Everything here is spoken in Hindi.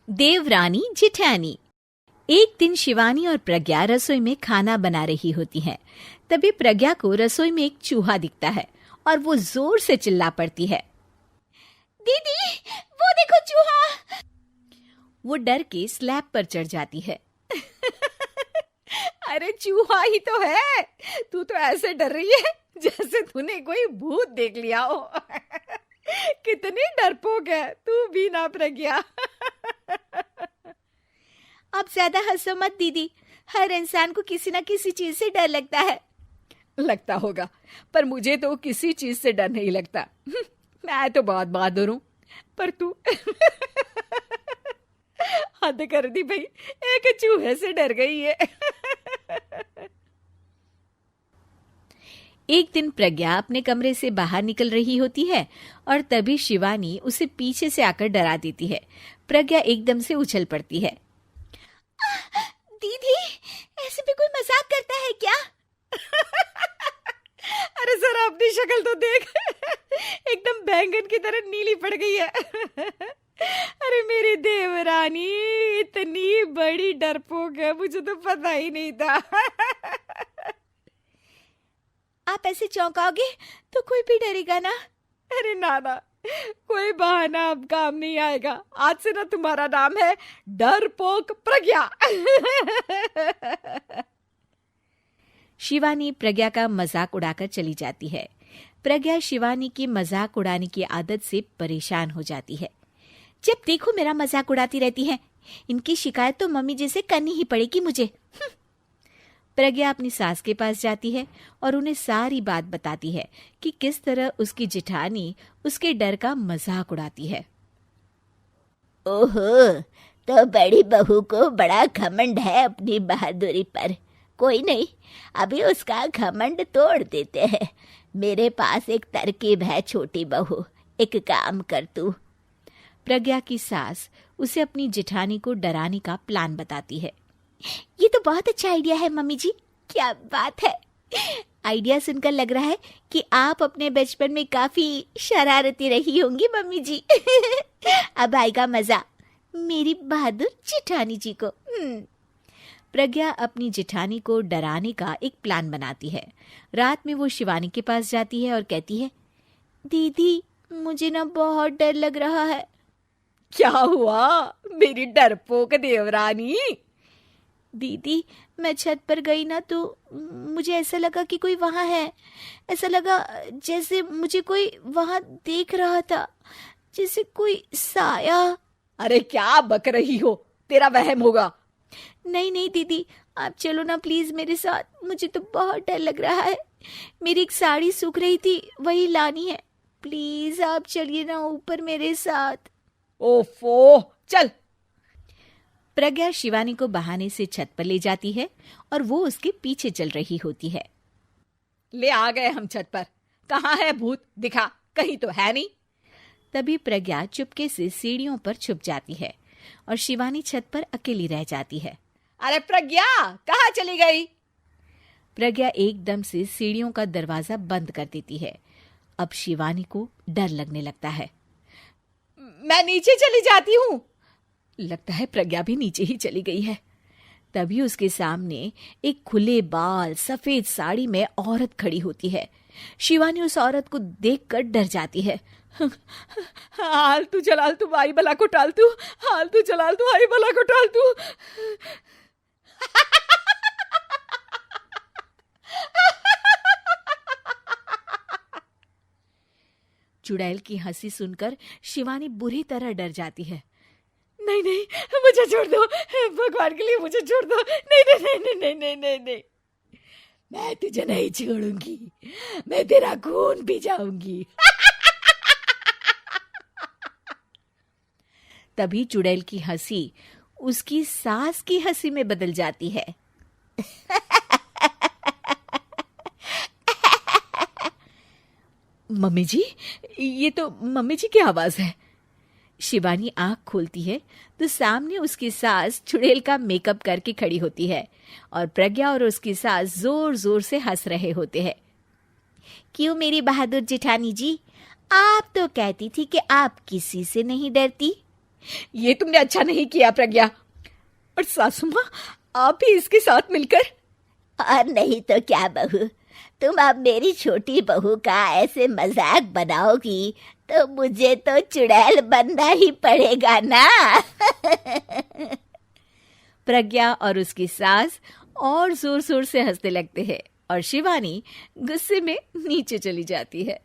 देवरानी जिठानी। एक दिन शिवानी और प्रज्ञा रसोई में खाना बना रही होती हैं। तभी प्रज्ञा को रसोई में एक चूहा दिखता है और वो जोर से चिल्ला पड़ती है, दीदी वो देखो चूहा। वो डर के स्लैब पर चढ़ जाती है। अरे चूहा ही तो है, तू तो ऐसे डर रही है जैसे तूने कोई भूत देख लिया हो। कितनी डरपोक है तू भी ना प्रज्ञा। आप ज्यादा हंसो मत दीदी, हर इंसान को किसी न किसी चीज से डर लगता है। लगता होगा, पर मुझे तो किसी चीज से डर नहीं लगता। मैं तो बहुत बहादुर हूं, पर तू हद कर दी भाई, एक चूहे से डर गई है। एक दिन प्रज्ञा अपने कमरे से बाहर निकल रही होती है और तभी शिवानी उसे पीछे से आकर डरा देती है। प्रज्ञा एकदम से उछल पड़ती है। दीदी ऐसे भी कोई मजाक करता है क्या? अरे जरा अपनी शक्ल तो देख, एकदम बैंगन की तरह नीली पड़ गई है। अरे मेरी देवरानी इतनी बड़ी डरपोक है, मुझे तो पता ही नहीं था। आप ऐसे चौंकाओगे तो कोई भी डरेगा ना। अरे नाना, कोई बहाना अब काम नहीं आएगा। आज से ना तुम्हारा नाम है डरपोक प्रज्ञा। शिवानी प्रज्ञा का मजाक उड़ाकर चली जाती है। प्रज्ञा शिवानी की मजाक उड़ाने की आदत से परेशान हो जाती है। जब देखो मेरा मजाक उड़ाती रहती है, इनकी शिकायत तो मम्मी जी से करनी ही पड़ेगी मुझे। प्रज्ञा अपनी सास के पास जाती है और उन्हें सारी बात बताती है कि किस तरह उसकी जिठानी उसके डर का मजाक उड़ाती है। ओहो, तो बड़ी बहू को बड़ा घमंड है अपनी बहादुरी पर। कोई नहीं, अभी उसका घमंड तोड़ देते हैं। मेरे पास एक तरकीब है छोटी बहू, एक काम कर तू। प्रज्ञा की सास उसे अपनी जिठानी को डराने का प्लान बताती है। ये तो बहुत अच्छा आइडिया है मम्मी जी, क्या बात है। आइडिया सुनकर लग रहा है कि आप अपने बचपन में काफी शरारती रही होंगी मम्मी जी। अब आएगा मजा मेरी बहादुर जिठानी जी को। प्रज्ञा अपनी जिठानी को डराने का एक प्लान बनाती है। रात में वो शिवानी के पास जाती है और कहती है, दीदी मुझे ना बहुत डर लग रहा है। क्या हुआ मेरी डरपोक देवरानी? दीदी मैं छत पर गई ना तो मुझे ऐसा लगा कि कोई वहां है। ऐसा लगा जैसे मुझे कोई वहां देख रहा था, जैसे कोई साया। अरे क्या बक रही हो, तेरा वहम होगा। नहीं नहीं दीदी, आप चलो ना प्लीज मेरे साथ, मुझे तो बहुत डर लग रहा है। मेरी एक साड़ी सूख रही थी, वही लानी है। प्लीज आप चलिए ना ऊपर मेरे साथ। ओफो, चल। प्रज्ञा शिवानी को बहाने से छत पर ले जाती है और वो उसके पीछे चल रही होती है। ले आ गए हम छत पर, कहाँ है भूत, दिखा, कहीं तो है नहीं। तभी प्रज्ञा चुपके से सीढ़ियों पर छुप जाती है और शिवानी छत पर अकेली रह जाती है। अरे प्रज्ञा कहाँ चली गई? प्रज्ञा एकदम से सीढ़ियों का दरवाजा बंद कर देती है। अब शिवानी को डर लगने लगता है। मैं नीचे चली जाती हूँ। लगता है प्रज्ञा भी नीचे ही चली गई है। तभी उसके सामने एक खुले बाल सफेद साड़ी में औरत खड़ी होती है। शिवानी उस औरत को देखकर डर जाती है। हाल तू जलाल तू आई बला को टाल तू, हाल तू जलाल तू आई बला को टाल तू। चुड़ैल की हंसी सुनकर शिवानी बुरी तरह डर जाती है। नहीं नहीं, मुझे छोड़ दो, भगवान के लिए मुझे छोड़ दो। नहीं नहीं नहीं नहीं नहीं नहीं नहीं, नहीं। मैं तुझे नहीं छोड़ूंगी, मैं तेरा खून पी जाऊंगी। तभी चुड़ैल की हंसी उसकी सास की हंसी में बदल जाती है। मम्मी जी, ये तो मम्मी जी की आवाज है। शिवानी आंख खोलती है तो सामने उसकी सास चुड़ैल का मेकअप करके खड़ी होती है और प्रज्ञा और उसकी सास जोर जोर से हंस रहे होते हैं। क्यों मेरी बहादुर जेठानी जी, आप तो कहती थी कि आप किसी से नहीं डरती। ये तुमने अच्छा नहीं किया प्रज्ञा। और सासू माँ, आप भी इसके साथ मिलकर। और नहीं तो क्या बहू, तुम अब मेरी छोटी बहू का ऐसे मजाक बनाओगी तो मुझे तो चुड़ैल बनना ही पड़ेगा ना। प्रज्ञा और उसकी सास और जोर जोर से हंसने लगते हैं और शिवानी गुस्से में नीचे चली जाती है।